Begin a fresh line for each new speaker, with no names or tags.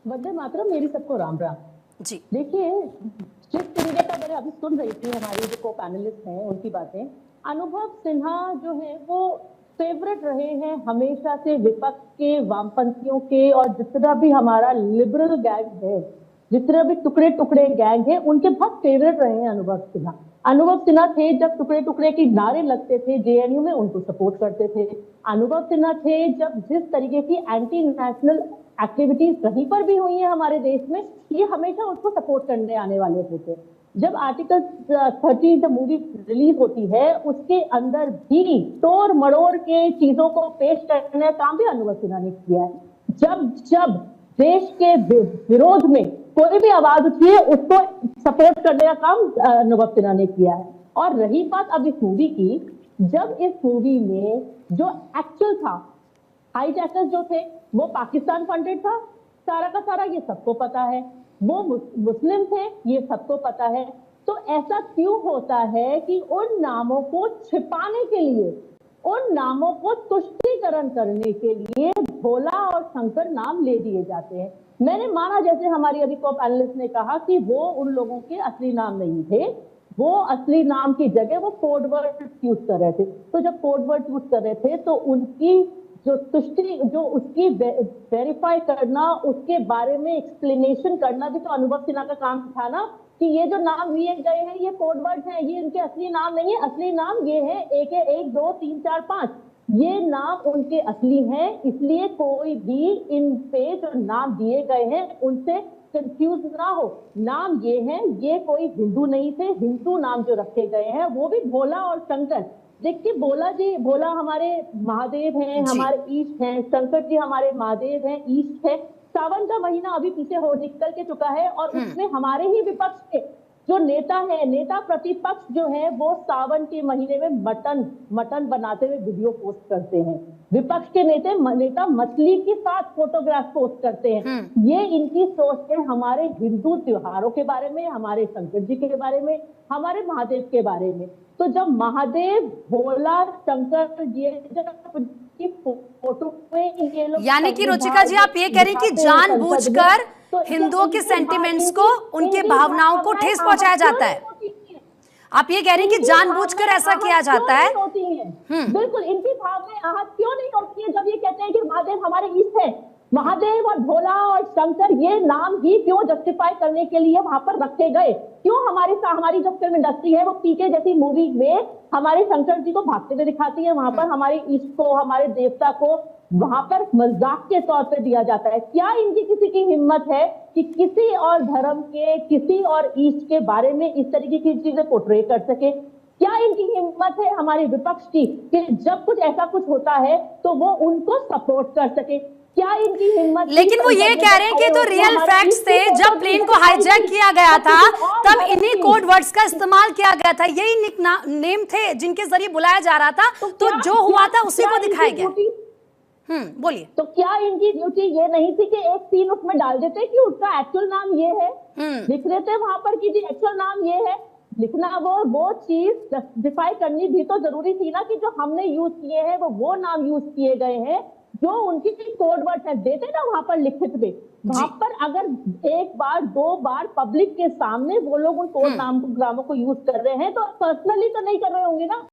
वंदे मातरम। मेरी सबको राम राम
जी।
देखिए, जिस तरीके का मैंने अभी सुन रही थी हमारी जो को पैनलिस्ट हैं उनकी बातें, अनुभव सिन्हा जो है वो फेवरेट रहे हैं हमेशा से विपक्ष के, वामपंथियों के, और जितना भी हमारा लिबरल गैंग है, जितने भी टुकड़े टुकड़े गैंग है, उनके बहुत फेवरेट रहे हैं अनुभव सिन्हा। अनुभव सिन्हा थे जब टुकड़े टुकड़े के नारे लगते थे जेएनयू में, उनको सपोर्ट करते थे। अनुभव सिन्हा थे जब जिस तरीके की एंटी नेशनल एक्टिविटीज कहीं पर भी हुई है हमारे देश में, ये हमेशा उसको सपोर्ट करने आने वाले थे। जब आर्टिकल 30 जब मूवी रिलीज होती है, उसके अंदर भी तोड़ मड़ोड़ के चीजों को पेश करने का काम भी अनुभव सिन्हा ने किया है। जब जब देश के विरोध में कोई भी आवाज उठी है, उसको सपोर्ट करने का काम अनुभव सिन्हा ने किया है। और रही बात अब इस मूवी की, जब इस मूवी में जो एक्चुअल था, हाईजैकर्स जो थे वो पाकिस्तान फंडेड था, सारा का सारा ये सबको पता है। वो मुस्लिम थे, ये सबको पता है। तो ऐसा क्यों होता है कि उन नामों को छिपाने के लिए, उन नामों को तुष्टीकरण करने के लिए भोला और शंकर नाम ले दिए जाते हैं? मैंने माना, जैसे हमारी अभी को पैनलिस्ट ने कहा कि वो उन लोगों के असली नाम नहीं थे, वो असली नाम की जगह वो कोड वर्ड यूज कर रहे थे। तो जब कोड वर्ड यूज कर रहे थे तो उनकी जो तुष्टि, जो उसकी वेरीफाई करना, उसके बारे में एक्सप्लेनेशन करना भी तो अनुभव सिन्हा का काम था ना, कि ये जो नाम लिए गए हैं ये कोड वर्ड हैं, ये इनके असली नाम नहीं है। असली नाम ये है 1 2 3 4 5, ये नाम उनके असली हैं। इसलिए कोई भी इन पे जो नाम दिए गए हैं उनसे कंफ्यूज ना हो। नाम ये है, ये कोई हिंदू नहीं थे। हिंदू नाम जो रखे गए हैं वो भी भोला और शंकर। देखिए, भोला जी, भोला हमारे महादेव हैं, हमारे ईष्ट हैं। शंकर जी हमारे महादेव हैं, ईष्ट है। सावन का महीना अभी पीछे हो निकल के चुका है, और उसमें हमारे ही विपक्ष के जो नेता है, नेता प्रतिपक्ष जो है, वो सावन के महीने में मटन बनाते हुए वीडियो पोस्ट करते हैं। विपक्ष के नेता मछली के साथ फोटोग्राफ पोस्ट करते हैं। ये इनकी सोच है हमारे हिंदू त्योहारों के बारे में, हमारे शंकर जी के बारे में, हमारे महादेव के बारे में। तो जब महादेव, भोला, शंकर की फोटो में ये लोग,
यानी कि रुचिका जी आप ये कह रही कि जानबूझकर हिंदुओं के सेंटिमेंट्स को, उनके भावनाओं को ठेस पहुंचाया जाता है। आप ये कह रही कि जानबूझकर ऐसा किया जाता है?
बिल्कुल, इनकी भावनाएं आहत क्यों नहीं होती है जब ये कहते हैं कि महादेव हमारे ईष्ट है? महादेव और भोला और शंकर ये नाम ही क्यों जस्टिफाई करने के लिए वहां पर रखे गए? क्यों हमारी जो फिल्म इंडस्ट्री है वो पीके जैसी मूवी में हमारे शंकर जी को भागते हुए दिखाती है, वहां पर हमारे ईष्ट को, हमारे देवता को वहां पर मजाक के तौर पे दिया जाता है? क्या इनकी किसी की हिम्मत है कि किसी और धर्म के, किसी और ईष्ट के बारे में इस तरीके की चीजें पोर्ट्रे कर सके? क्या इनकी हिम्मत है हमारे विपक्ष की कि जब कुछ ऐसा कुछ होता है तो वो उनको सपोर्ट कर सके? क्या इनकी हिम्मत?
लेकिन वो ये कह रहे हैं कि तो रियल फैक्ट्स थे, जब प्लेन को हाईजैक किया गया था तब इन्हीं कोड वर्ड्स का इस्तेमाल किया गया था, यही नेम थे जिनके जरिए बुलाया जा रहा था। तो जो हुआ था उसी को दिखाया गया। बोलिए।
तो क्या इनकी ड्यूटी ये नहीं थी कि एक सीन उसमें डाल देते कि उसका एक्चुअल नाम ये है, लिख देते वहां पर कि जी एक्चुअल नाम ये है? लिखना, वो चीज जस्टिफाई करनी भी तो जरूरी थी ना, कि जो हमने यूज किए हैं वो नाम यूज किए गए हैं जो उनकी कोड वर्ड है। देते ना वहां पर लिखित में, वहां पर अगर 1 बार 2 बार पब्लिक के सामने वो लोग उन कोड नामों को यूज कर रहे हैं तो पर्सनली तो नहीं कर रहे होंगे ना।